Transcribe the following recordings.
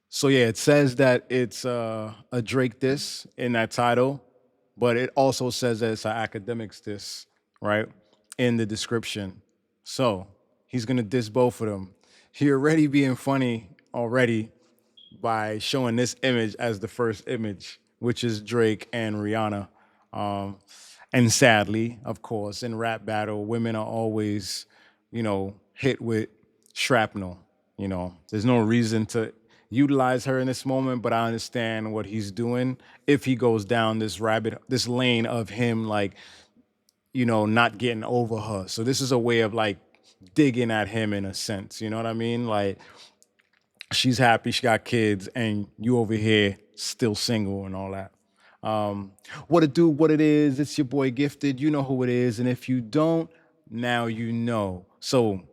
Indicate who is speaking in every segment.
Speaker 1: So yeah, it says that it's a Drake diss in that title, but it also says that it's an academics diss, right? In the description. So he's gonna diss both of them. He already being funny already by showing this image as the first image, which is Drake and Rihanna. Um, and sadly, of course, in rap battle, women are always, hit with shrapnel. There's no reason to utilize her in this moment, but I understand what he's doing if he goes down this lane of him like, not getting over her. So this is a way of like digging at him in a sense. You know what I mean? Like she's happy, she got kids, and you over here still single and all that. Um, what it do, what it is, it's your boy Gifted. You know who it is. And if you don't, now you know. So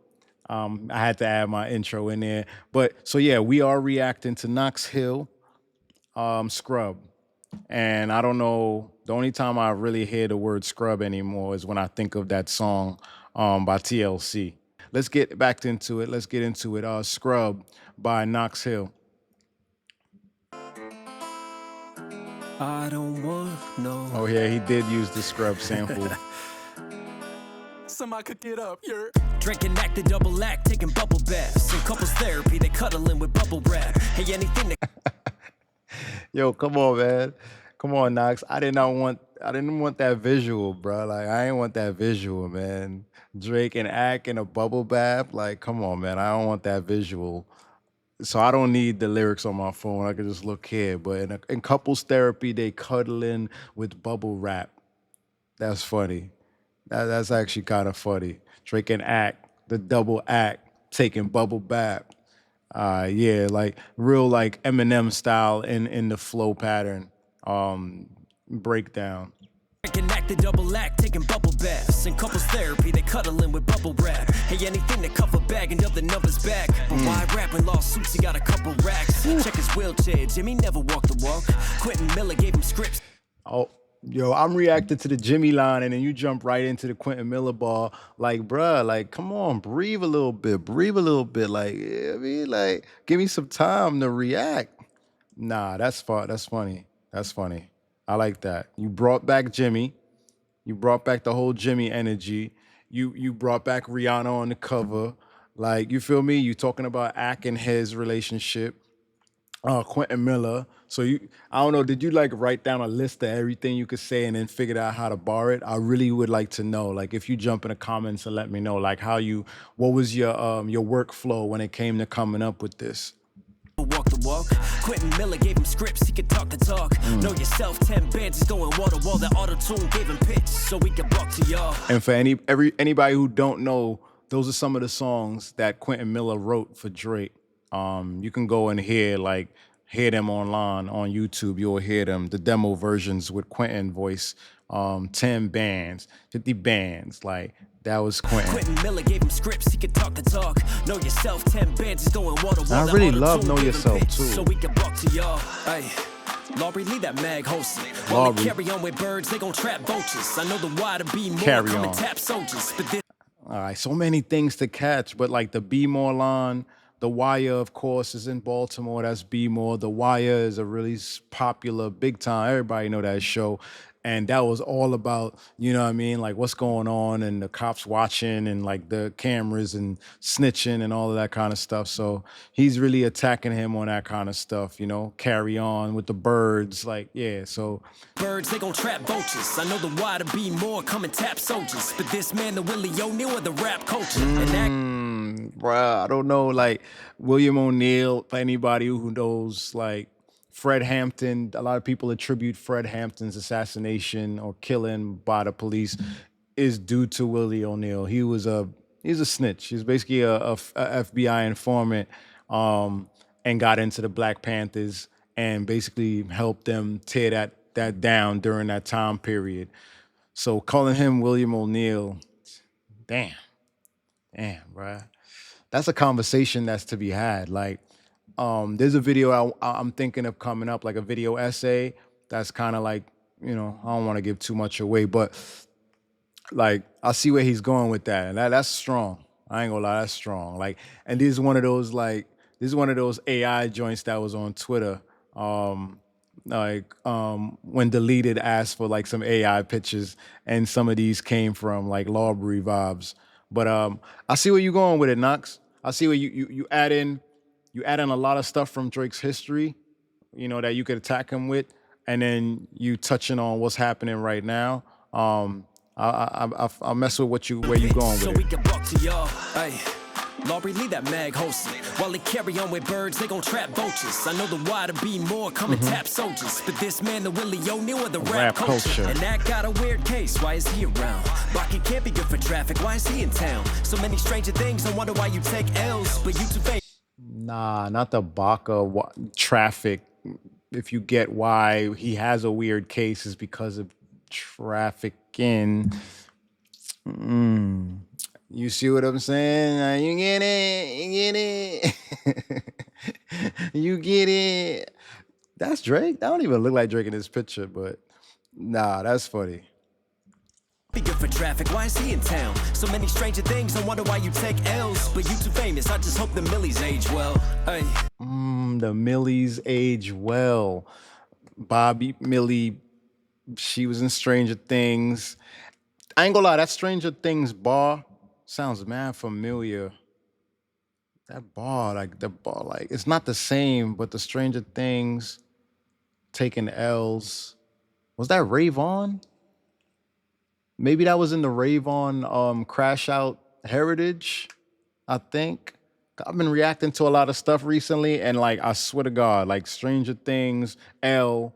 Speaker 1: I had to add my intro in there. But so yeah, we are reacting to Knox Hill, Scrub. And I don't know, the only time I really hear the word scrub anymore is when I think of that song by TLC. Let's get back into it. Let's get into it. Scrub by Knox Hill.
Speaker 2: I don't want no.
Speaker 1: Oh yeah, he did use the scrub sample.
Speaker 2: Somebody cook it up, you're drinking act, the double act, taking bubble baths. In couples therapy, they cuddling with bubble wrap. Hey, anything that
Speaker 1: Yo, come on, man. Come on, Knox. I didn't want that visual, bro. Like I didn't want that visual, man. Drake and Ack in a bubble bath. Like, come on, man. I don't want that visual. So I don't need the lyrics on my phone. I can just look here. But in couples therapy, they cuddling with bubble wrap. That's funny. That's actually kind of funny. Drake and Act, the double act, taking bubble bath. Yeah, like real like Eminem style in the flow pattern breakdown.
Speaker 2: drinking act, the double act, taking bubble baths. In couples therapy, they cuddling with bubble wrap. Hey, anything to cover bag and up the numbers back. But why rapping lawsuits? He got a couple racks. Check his wheelchair. Jimmy never walked the walk. Quentin Miller gave him scripts.
Speaker 1: Oh, yo, I'm reacting to the Jimmy line, and then you jump right into the Quentin Miller ball. Like, bruh, like, come on, breathe a little bit, breathe a little bit. Like, I mean, like, give me some time to react. Nah, that's fun. That's funny. That's funny. I like that. You brought back Jimmy. You brought back the whole Jimmy energy. You brought back Rihanna on the cover. Like, you feel me? You talking about Ack and his relationship. Quentin Miller. So I don't know, did you like write down a list of everything you could say and then figure out how to bar it? I really would like to know. Like if you jump in the comments and let me know, like what was your workflow when it came to coming up with this?
Speaker 2: Walk the walk. Quentin Miller gave him scripts, he could talk the talk. Know yourself, 10 bands is going wall to wall. The auto-tune gave him pitch, so we could walk to y'all.
Speaker 1: And for anybody who don't know, those are some of the songs that Quentin Miller wrote for Drake. You can go and hear them online on YouTube. You'll hear them, the demo versions with Quentin voice. 10 bands, 50 bands, like that was Quentin.
Speaker 2: Quentin Miller gave him scripts, he could talk the talk. Know yourself, 10 bands is going wall to wall.
Speaker 1: I really love Know Yourself too.
Speaker 2: So we can walk to y'all. Hey. Laurie, leave that mag hosting. While we carry on with birds, they gon' trap vultures. I know the why to be more,
Speaker 1: carry
Speaker 2: come
Speaker 1: on.
Speaker 2: and tap soldiers. But this
Speaker 1: all right, so many things to catch, but like the Be More line, The Wire, of course, is in Baltimore. That's Be More. The Wire is a really popular, big time. Everybody know that show. And that was all about, you know what I mean, like what's going on and the cops watching and like the cameras and snitching and all of that kind of stuff. So he's really attacking him on that kind of stuff, carry on with the birds. Like, yeah, so.
Speaker 2: Birds, they gon' trap vultures. I know the why to be more, come and tap soldiers. But this man, the Willie O'Neal of the rap culture.
Speaker 1: Bruh, I don't know, like William O'Neal, for anybody who knows, like Fred Hampton, a lot of people attribute Fred Hampton's assassination or killing by the police is due to Willie O'Neal. He's a snitch. He's basically a FBI informant and got into the Black Panthers and basically helped them tear that down during that time period. So calling him William O'Neal, damn, bruh. That's a conversation that's to be had. Like, there's a video I'm thinking of coming up, like a video essay that's kind of like, I don't want to give too much away, but like I see where he's going with that. And that's strong. I ain't gonna lie, that's strong. Like, and this is one of those like This is one of those AI joints that was on Twitter. When deleted asked for like some AI pictures, and some of these came from like Lawbury vibes. But I see where you're going with it, Knox. I see where you add in a lot of stuff from Drake's history, that you could attack him with, and then you touching on what's happening right now. I'll mess with where you going with
Speaker 2: so
Speaker 1: it.
Speaker 2: we can buck to y'all. Hey. Laurie, leave that mag hosting. While they carry on with birds, they gon' trap vultures. I know the why to be more, come and tap soldiers. But this man, the Willie O'Neal of the rap culture. And that got a weird case, why is he around? Rocket can't be good for traffic, why is he in town? So many stranger things, I wonder why you take L's, but you too famous.
Speaker 1: Nah, not the Baca traffic. If you get why he has a weird case, is because of trafficking. You see what I'm saying? You get it. You get it. That's Drake. That don't even look like Drake in this picture, but nah, that's funny.
Speaker 2: Be good for traffic, why is he in town? So many stranger things, I wonder why you take L's, but you too famous, I just hope the Millies age well. Hey.
Speaker 1: The Millies age well. Bobby Millie, she was in Stranger Things. I ain't gonna lie, that Stranger Things bar sounds mad familiar. That bar, like it's not the same, but the Stranger Things taking L's. Was that Ravon? Maybe that was in the Ravon Crash Out Heritage, I think. I've been reacting to a lot of stuff recently, and like I swear to God, like Stranger Things, L.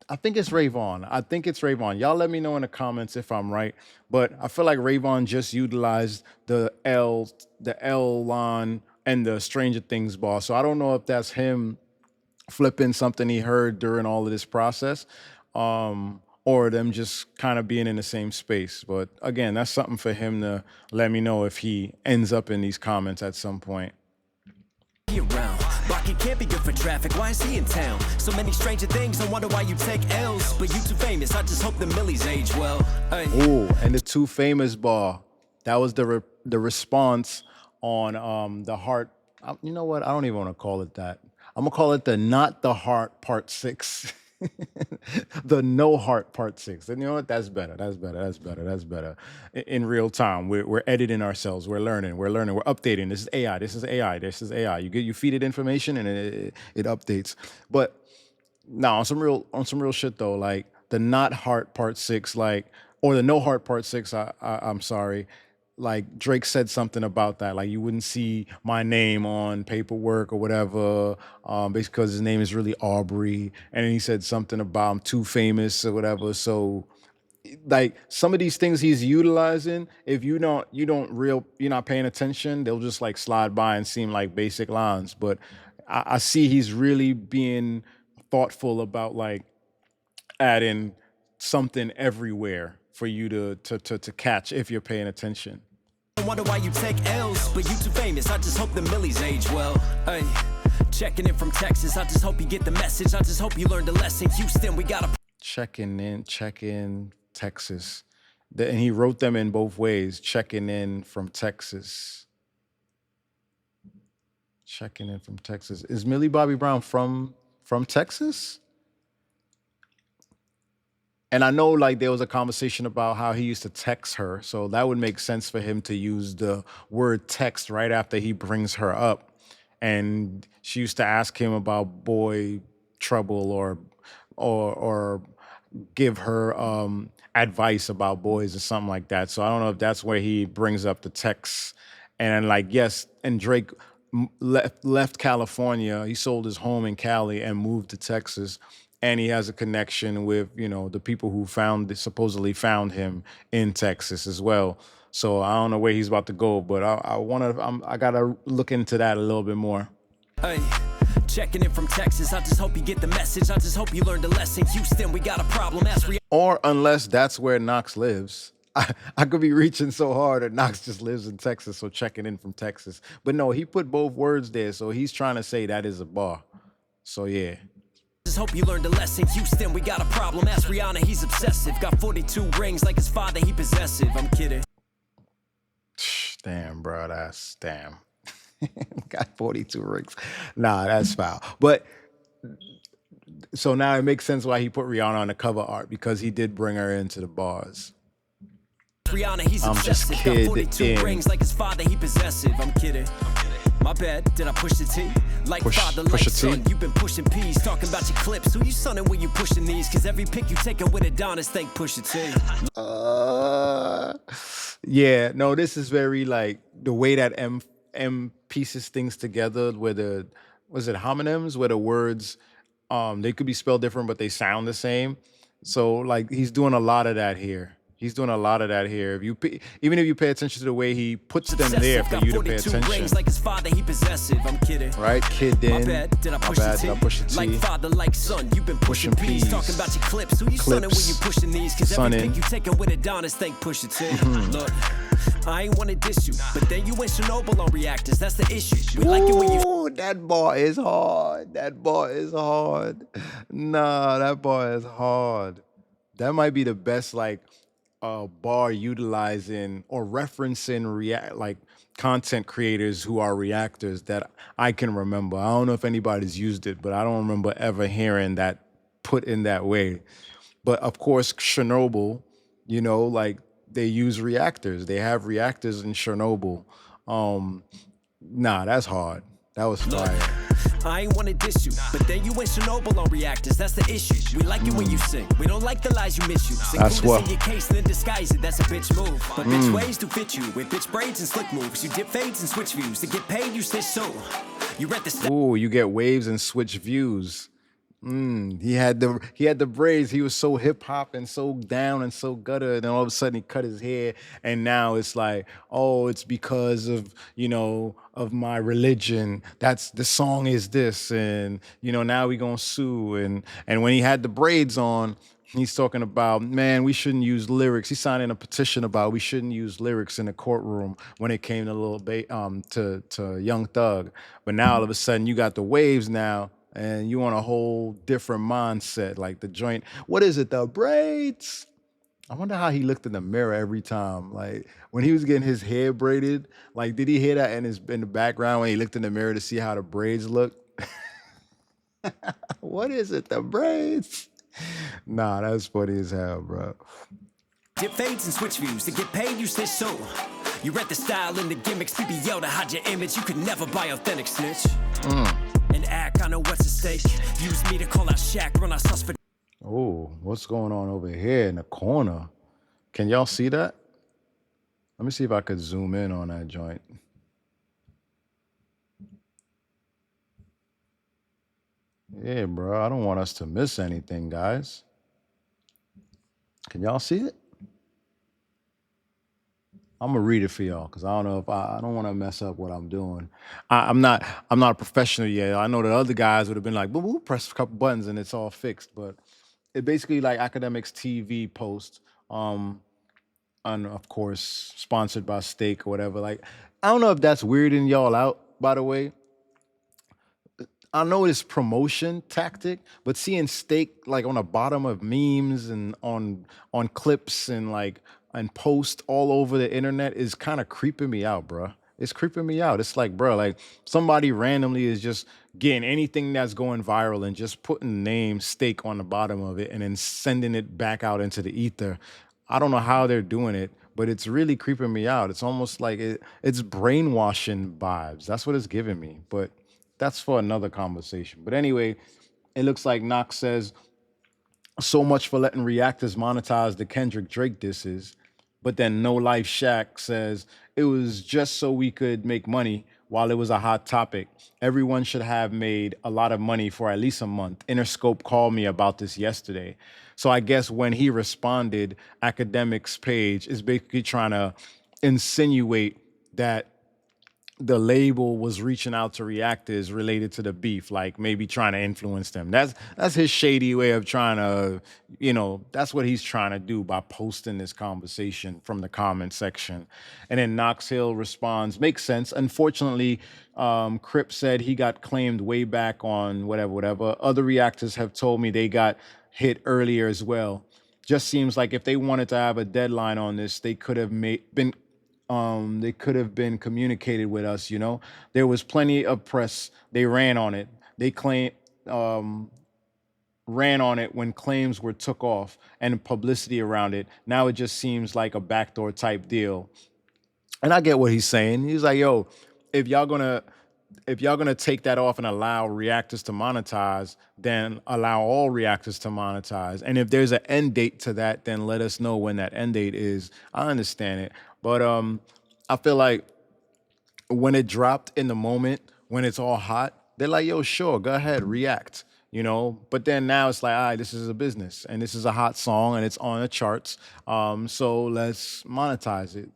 Speaker 1: I think it's Ravon. Y'all let me know in the comments if I'm right. But I feel like Ravon just utilized the L line and the Stranger Things bar. So I don't know if that's him flipping something he heard during all of this process, or them just kind of being in the same space. But again, that's something for him to let me know if he ends up in these comments at some point.
Speaker 2: Around. Rocket can't be good for traffic, why is he in town? So many stranger things, I wonder why you take L's, but you too famous, I just hope the Millies age well. Hey.
Speaker 1: Ooh, and the Too Famous bar. That was the response on the Heart. You know what? I don't even want to call it that. I'm gonna call it the Not the Heart Part 6. The No Heart Part 6. And you know what? That's better. In real time, we're editing ourselves. We're learning. We're updating. This is AI. You feed it information and it updates. But now on some real shit though, like the Not Heart Part 6, or the No Heart Part 6. I'm sorry. Like Drake said something about that, like you wouldn't see my name on paperwork or whatever, basically because his name is really Aubrey, and then he said something about I'm too famous or whatever. So, like some of these things he's utilizing, if you're not paying attention, they'll just like slide by and seem like basic lines. But I see he's really being thoughtful about like adding something everywhere for you to catch if you're paying attention.
Speaker 2: I wonder why you take L's, but you too famous, I just hope the Millies age well. Hey, checking in from Texas, I just hope you get the message, I just hope you learned a lesson. Houston, we gotta
Speaker 1: check in Texas. And he wrote them in both ways, checking in from Texas. Checking in from Texas. Is Millie Bobby Brown from Texas? And I know like there was a conversation about how he used to text her. So that would make sense for him to use the word text right after he brings her up. And she used to ask him about boy trouble or give her advice about boys or something like that. So I don't know if that's where he brings up the text. And like, yes, and Drake left California. He sold his home in Cali and moved to Texas. And he has a connection with, the people who supposedly found him in Texas as well. So I don't know where he's about to go, but I gotta look into that a little bit more.
Speaker 2: Hey, checking in from Texas, I just hope you get the message. I just hope you learned a lesson. Houston, we got a problem.
Speaker 1: Or unless that's where Knox lives. I could be reaching so hard that Knox just lives in Texas, so checking in from Texas. But no, he put both words there, so he's trying to say that is a bar. So yeah.
Speaker 2: Just hope you learned a lesson. Houston, we got a problem. Ask Rihanna, he's obsessive. Got 42 rings like his father, he possessive. I'm kidding.
Speaker 1: Damn, bro, damn. Got 42 rings. Nah, that's foul. But so now it makes sense why he put Rihanna on the cover art because he did bring her into the bars.
Speaker 2: Rihanna, he's
Speaker 1: I'm just
Speaker 2: obsessive. Got 42
Speaker 1: kidding.
Speaker 2: rings like his father, he possessive. I'm kidding. My bad, did I push the T? Like father, like
Speaker 1: push a T?
Speaker 2: son, you've been pushing P's. Talking about your clips, who you sonning when you pushing these? Cause every pic you taking with Adonis, thank Pusha T.
Speaker 1: Yeah, no, this is very like the way that M pieces things together where the was it homonyms where the words they could be spelled different but they sound the same. So like he's doing a lot of that here. He's doing a lot of that here. If you even if you pay attention to the way he puts them there for you to pay attention.
Speaker 2: Rings like his father, he possessive. I'm kidding.
Speaker 1: Right, kid. Then
Speaker 2: my bad, did I push the T? Like father, like son, you've been pushing P's. Talking about your clips, who you sonning when you pushing these? Cause every pic you taking with Adonis, thank Pusha T. Look, I ain't wanna diss you, but then you went Chernobyl on reactors. That's the issue. We like it when you.
Speaker 1: That bar is hard. That bar is hard. Nah, that bar is hard. That might be the best like bar utilizing or referencing like content creators who are reactors that I can remember. I don't know if anybody's used it, but I don't remember ever hearing that put in that way. But of course, Chernobyl, you know, like they use reactors. They have reactors in Chernobyl. Nah, that's hard. That was fire.
Speaker 2: I ain't wanna diss you, but then you went Chernobyl on reactors. That's the issue. We like it when you sing. We don't like the lies you miss you. Sing
Speaker 1: that's what.
Speaker 2: In your case, then disguise it. That's a bitch move. But bitch ways to fit you with bitch braids and slick moves. You dip fades and switch views. To get paid, you stitch so. You read the.
Speaker 1: Ooh, you get waves and switch views. He had the braids. He was so hip hop and so down and so gutter. And then all of a sudden he cut his hair, and now it's like, oh, it's because of of my religion. That's the song is this, and now we gonna sue. And when he had the braids on, he's talking about, man, we shouldn't use lyrics. He's signing a petition about we shouldn't use lyrics in the courtroom when it came to Young Thug. But now all of a sudden you got the waves now. And you want a whole different mindset, like the joint. What is it? The braids. I wonder how he looked in the mirror every time. Like when he was getting his hair braided, like did he hear that in the background when he looked in the mirror to see how the braids look? What is it? The braids. Nah, that's funny as hell, bro.
Speaker 2: Dip fades and switch views. To get paid, you stitch so. You read the style and the gimmicks. BBL to hide your image. You could never buy authentic snitch. And act, I know what's at stake. Use me to call out Shaq, run our sus for.
Speaker 1: Oh, what's going on over here in the corner? Can y'all see that? Let me see if I could zoom in on that joint. Yeah, bro, I don't want us to miss anything, guys. Can y'all see it? I'm gonna read it for y'all because I don't know if I don't want to mess up what I'm doing. I'm not a professional yet. I know that other guys would have been like, "Boo, boo, press a couple buttons and it's all fixed." But it basically like Akademiks TV post, and of course sponsored by Steak or whatever. Like I don't know if that's weirding y'all out. By the way, I know it's promotion tactic, but seeing Steak like on the bottom of memes and on clips and like and post all over the internet is kind of creeping me out, bro. It's creeping me out. It's like, bro, like somebody randomly is just getting anything that's going viral and just putting the name Steak on the bottom of it and then sending it back out into the ether. I don't know how they're doing it, but it's really creeping me out. It's almost like it's brainwashing vibes. That's what it's giving me. But that's for another conversation. But anyway, it looks like Knox says, so much for letting reactors monetize the Kendrick Drake disses. But then No Life Shaq says, it was just so we could make money while it was a hot topic. Everyone should have made a lot of money for at least a month. Interscope called me about this yesterday. So I guess when he responded, Akademiks page is basically trying to insinuate that the label was reaching out to reactors related to the beef, like maybe trying to influence them. That's his shady way of trying to, that's what he's trying to do by posting this conversation from the comment section. And then Knox Hill responds, makes sense. Unfortunately, Crip said he got claimed way back on whatever. Other reactors have told me they got hit earlier as well. Just seems like if they wanted to have a deadline on this, they could have been they could have been communicated with us. There was plenty of press. They ran on it. They um, ran on it when claims were took off and publicity around it. Now it just seems like a backdoor type deal. And I get what he's saying. He's like, yo, if y'all gonna if y'all gonna take that off and allow reactors to monetize, then allow all reactors to monetize. And if there's an end date to that, then let us know when that end date is. I understand it, but I feel like when it dropped in the moment, when it's all hot, they're like, yo, sure, go ahead, react. But then now it's like, all right, this is a business and this is a hot song and it's on the charts. So let's monetize it.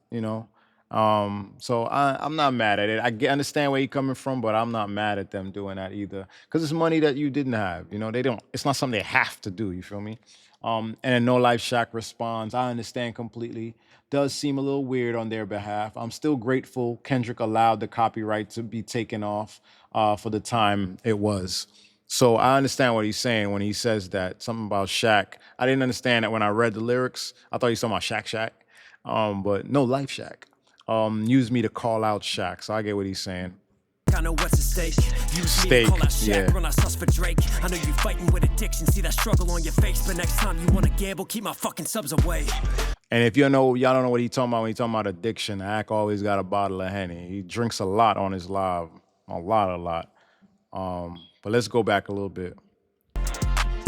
Speaker 1: So I'm not mad at it. Understand where you're coming from, but I'm not mad at them doing that either. Because it's money that you didn't have. It's not something they have to do, you feel me? And No Life Shack responds, I understand completely. Does seem a little weird on their behalf. I'm still grateful Kendrick allowed the copyright to be taken off for the time it was. So I understand what he's saying when he says that, something about Shaq. I didn't understand that when I read the lyrics. I thought he was talking about Shaq Shack, but No Life Shack. Used me to call out Shaq, so I get what he's saying.
Speaker 2: I know what's at stake. Use me to call out Shaq, run our sauce for Drake. I know you fighting with addiction, see that struggle on your face. But next time you wanna gamble, keep my fucking subs away.
Speaker 1: And if y'all don't know what he's talking about when he's talking about addiction, Ak always got a bottle of Henny. He drinks a lot on his live, a lot. But let's go back a little bit.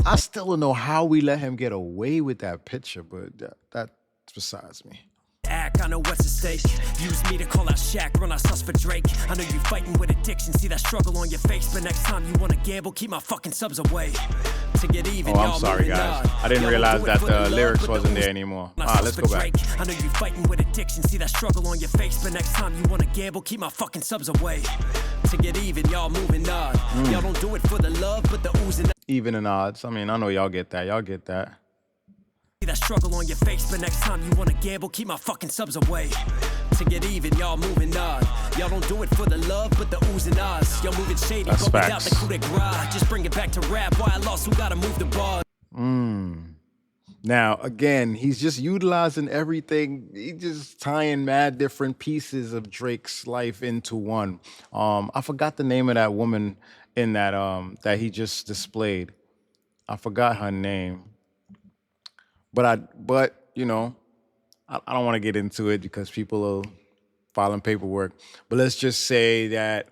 Speaker 1: I still don't know how we let him get away with that picture, but that's besides me.
Speaker 2: I know what's at stake. Use me to call out Shaq, run our sauce for Drake. I know you fighting with addiction, see that struggle on your face. But next time you wanna gamble, keep my fucking subs away. To get even,
Speaker 1: I'm sorry, guys. I didn't realize that the lyrics wasn't there anymore. Let's go back.
Speaker 2: I know you fighting with addiction, see that struggle on your face. But next time you wanna gamble, keep my fucking subs away. To get even, y'all moving on. Y'all don't do it for the love, but the oozing.
Speaker 1: Even in odds. I mean, I know y'all get that.
Speaker 2: That struggle on your face, but next time you wanna gamble, keep my fucking subs away. To get even, y'all moving on. Y'all don't do it for the love, but the oohs and ahs. Y'all moving shady,
Speaker 1: that's
Speaker 2: but
Speaker 1: facts.
Speaker 2: without the coup de grace. Just bring it back to rap. Why I lost, who gotta move the bars?
Speaker 1: Now, again, he's just utilizing everything. He's just tying mad different pieces of Drake's life into one. I forgot the name of that woman in that he just displayed. I forgot her name. But I don't want to get into it because people are filing paperwork. But let's just say that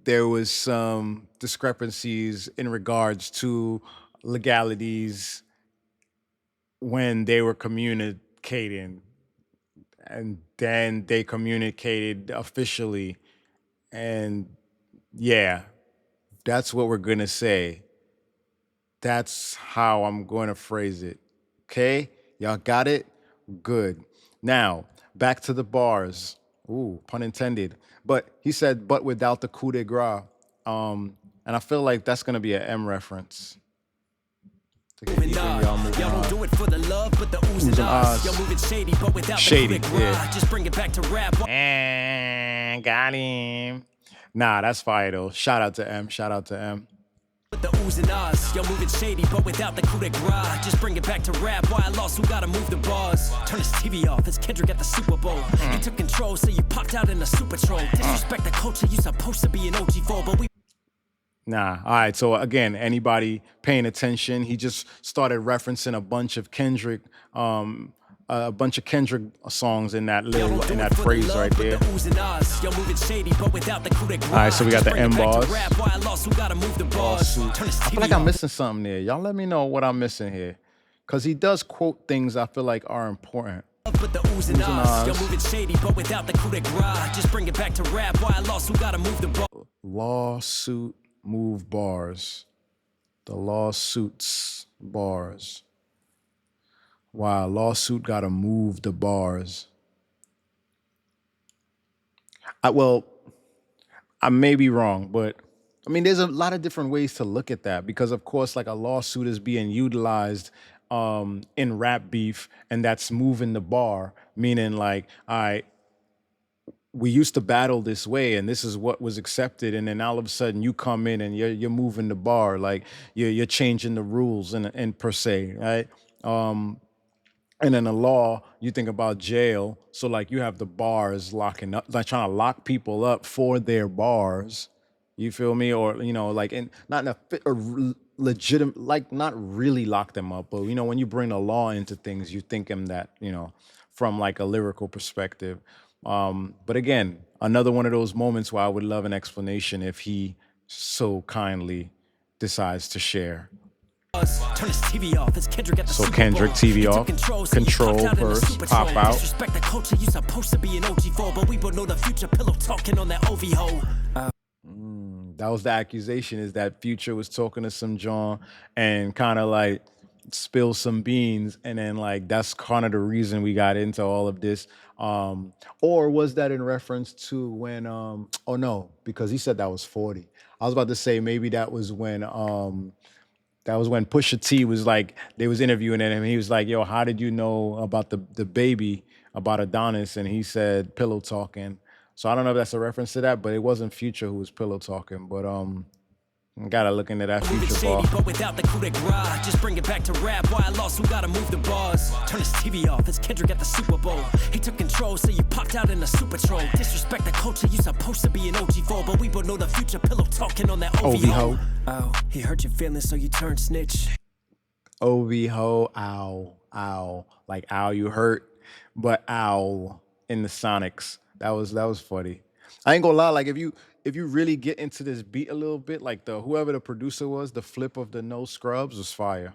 Speaker 1: there was some discrepancies in regards to legalities when they were communicating, and then they communicated officially. And yeah, that's what we're gonna say. That's how I'm going to phrase it. Okay? Y'all got it? Good. Now, back to the bars. Ooh, pun intended. But he said, but without the coup de grace. And I feel like that's going to be an M reference.
Speaker 2: Y'all don't do it for the love, but the oohs and ahs. Y'all moving shady, but without the coup de grace. Just bring it back to rap.
Speaker 1: And got him. Nah, that's fire though. Shout out to M.
Speaker 2: The oohs and ahs, y'all moving shady, but without the coup de grace. Just bring it back to rap. Why I lost, who gotta move the bars? Turn his TV off, it's Kendrick at the Super Bowl. He took control, so you popped out in a super troll. Disrespect the culture, you supposed to be an OG for, but we.
Speaker 1: Nah, all right. So again, anybody paying attention, he just started referencing a bunch of Kendrick songs in that phrase right there. All right, so we got the M bars. I feel like I'm missing something there. Y'all let me know what I'm missing here, because he does quote things I feel like are important.
Speaker 2: But the oohs and ahs, y'all moving shady, but without the coup de grace. Just bring it back to rap. Why I lost, who gotta move the ball?
Speaker 1: Lawsuit move bars. The lawsuits bars. Wow, lawsuit gotta move the bars. I may be wrong, but I mean, there's a lot of different ways to look at that, because of course, like, a lawsuit is being utilized in rap beef, and that's moving the bar, meaning like, all right, we used to battle this way, and this is what was accepted, and then all of a sudden you come in and you're moving the bar, like you're changing the rules and per se, right? And then the law, you think about jail. So like you have the bars locking up, like trying to lock people up for their bars. You feel me? Or like in not in legitimate, like not really lock them up, but when you bring the law into things, you think them that from like a lyrical perspective. But again, another one of those moments where I would love an explanation if he so kindly decides to share.
Speaker 2: Turn his TV off, it's Kendrick at the
Speaker 1: So
Speaker 2: Super
Speaker 1: Kendrick
Speaker 2: Bowl.
Speaker 1: TV
Speaker 2: He took
Speaker 1: off,
Speaker 2: control, so you
Speaker 1: control
Speaker 2: popped out in a
Speaker 1: verse,
Speaker 2: Super
Speaker 1: pop
Speaker 2: Troll.
Speaker 1: out.
Speaker 2: Disrespect the culture, you supposed to be an OG for, but we both know the future. Pillow talking on that OV hole.
Speaker 1: That was the accusation, is that Future was talking to some John and kind of like spill some beans, and then like that's kind of the reason we got into all of this. Or was that in reference to when oh no, because he said that was 40. I was about to say maybe that was when Pusha T was like, they was interviewing him and he was like, yo, how did you know about the baby, about Adonis? And he said pillow talking. So I don't know if that's a reference to that, but it wasn't Future who was pillow talking. But gotta look into that
Speaker 2: Moving
Speaker 1: Future
Speaker 2: shady,
Speaker 1: bar.
Speaker 2: but without the coup de grace. Just bring it back to rap. Why I lost, who gotta move the bars? Turn his TV off, it's Kendrick at the Super Bowl. He took control, so you popped out in a Super Troll. Disrespect the culture, you supposed to be an OG for, but we both know the future. Pillow talking on that OV ho. Oh, he hurt your feelings, so you turned snitch.
Speaker 1: OV ho, ow, like ow, you hurt, but ow in the Sonics. That was funny. I ain't gonna lie, like if you really get into this beat a little bit, like whoever the producer was, the flip of the no scrubs was fire.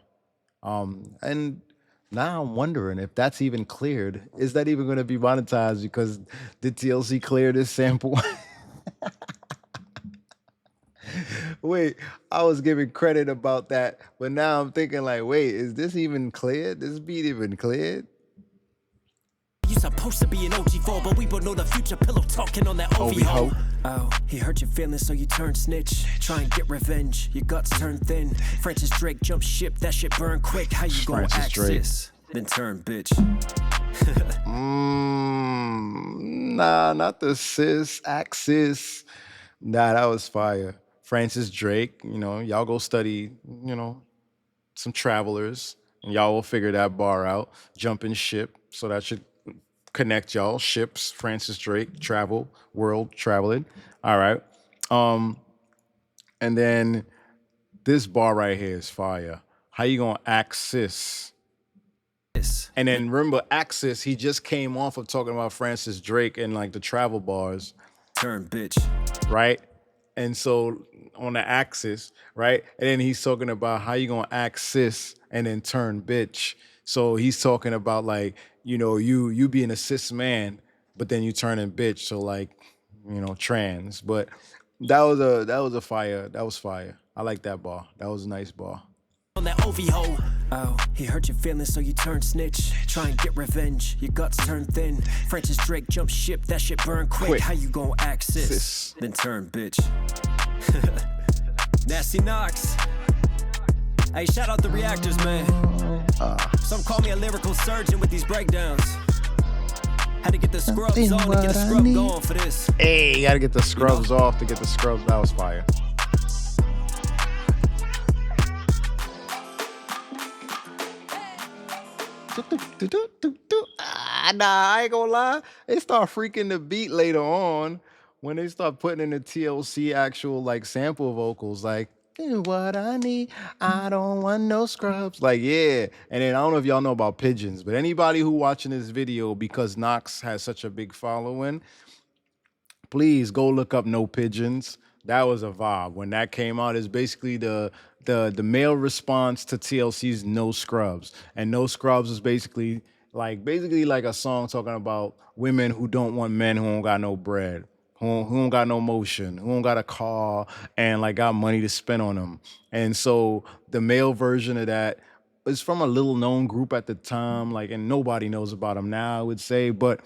Speaker 1: And now I'm wondering if that's even cleared. Is that even gonna be monetized? Because did TLC clear this sample? Wait, I was giving credit about that, but now I'm thinking like, wait, is this even cleared? This beat even cleared?
Speaker 2: You supposed to be an OG for, but we both know the future. Pillow talking on that OV ho. Oh, he hurt your feelings, so you turned snitch. Try and get revenge, your guts turn thin. Francis Drake jump ship, that shit burn quick. How you gon' access? Then turn bitch.
Speaker 1: Nah, not the sis axis. Nah, that was fire. Francis Drake, y'all go study, some travelers, and y'all will figure that bar out. Jumping ship, so that should connect y'all. Ships, Francis Drake, travel, world traveling. All right. And then this bar right here is fire. How you gonna access? And then remember, Axis, he just came off of talking about Francis Drake and like the travel bars.
Speaker 2: Turn bitch.
Speaker 1: Right? And so on the axis, right? And then he's talking about how you gonna access and then turn bitch. So he's talking about like, you being a cis man, but then you turning bitch. So like, trans. But that was a fire. That was fire. I like that bar. That was a nice bar.
Speaker 2: On that OV ho. Oh, he hurt your feelings, so you turned snitch. Try and get revenge, your guts turn thin. Francis Drake jump ship, that shit burn quick. How you gon' access? Then turn bitch. Nasty Knox. Hey, shout out the Reactors, man. Some call me a lyrical surgeon with these breakdowns. Had to get the scrubs on to get a scrub going for this.
Speaker 1: Hey, you gotta get the scrubs off to get the scrubs. That was fire. Nah, I ain't gonna lie. They start freaking the beat later on when they start putting in the TLC actual like sample vocals, like what I need, I don't want no scrubs. Like, yeah. And then I don't know if y'all know about pigeons, but anybody who watching this video, because Knox has such a big following, please go look up No Pigeons. That was a vibe. When that came out, it's basically the male response to TLC's No Scrubs. And No Scrubs is basically like a song talking about women who don't want men who don't got no bread, who don't got no motion, who don't got a car, and like got money to spend on them. And so the male version of that is from a little known group at the time, like, and nobody knows about them now, I would say, but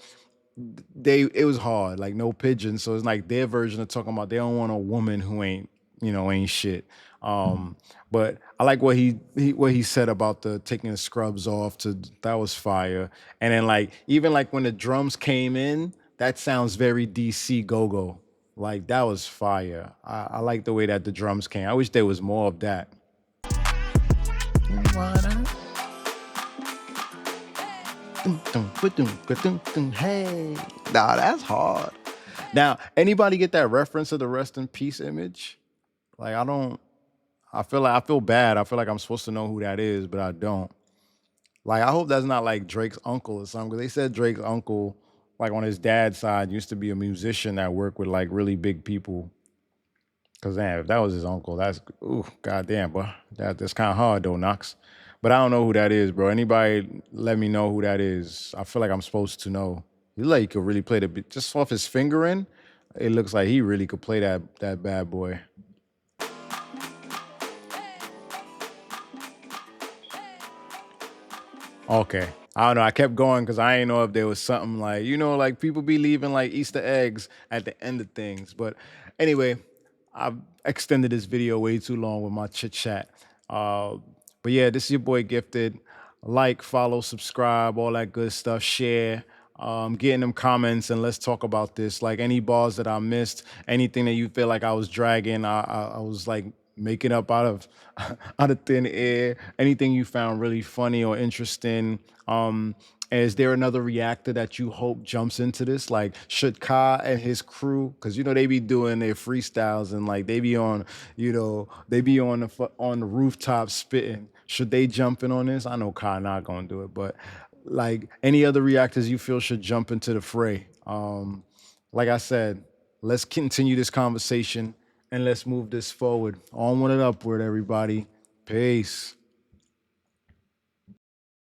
Speaker 1: it was hard, like No Pigeons. So it's like their version of talking about they don't want a woman who ain't shit. But I like what he said about the taking the scrubs off. That was fire. And then like even like when the drums came in, that sounds very DC go-go. Like that was fire. I like the way that the drums came. I wish there was more of that. Hey, nah, that's hard. Now, anybody get that reference of the rest in peace image? Like, I don't. I feel like I feel bad. I feel like I'm supposed to know who that is, but I don't. Like, I hope that's not like Drake's uncle or something. Because they said Drake's uncle, like on his dad's side, used to be a musician that worked with like really big people. Cause damn, if that was his uncle, that's ooh, goddamn, bro. That's kind of hard though, Knox. But I don't know who that is, bro. Anybody let me know who that is? I feel like I'm supposed to know. He like he could really play the beat just off his fingering. It looks like he really could play that bad boy. Okay. I don't know. I kept going because I didn't know if there was something like, like people be leaving like Easter eggs at the end of things. But anyway, I've extended this video way too long with my chit chat. Uh, but yeah, this is your boy Gifted. Like, follow, subscribe, all that good stuff. Share. Get in them comments and let's talk about this. Like any bars that I missed, anything that you feel like I was dragging, I was like making up out of out of thin air. Anything you found really funny or interesting. Is there another reactor that you hope jumps into this? Like, should Ka and his crew, because they be doing their freestyles and like they be on, they be on the rooftop spitting. Should they jump in on this? I know Ka not gonna do it, but like any other reactors you feel should jump into the fray. Like I said, let's continue this conversation and let's move this forward. Onward and upward, everybody. Peace.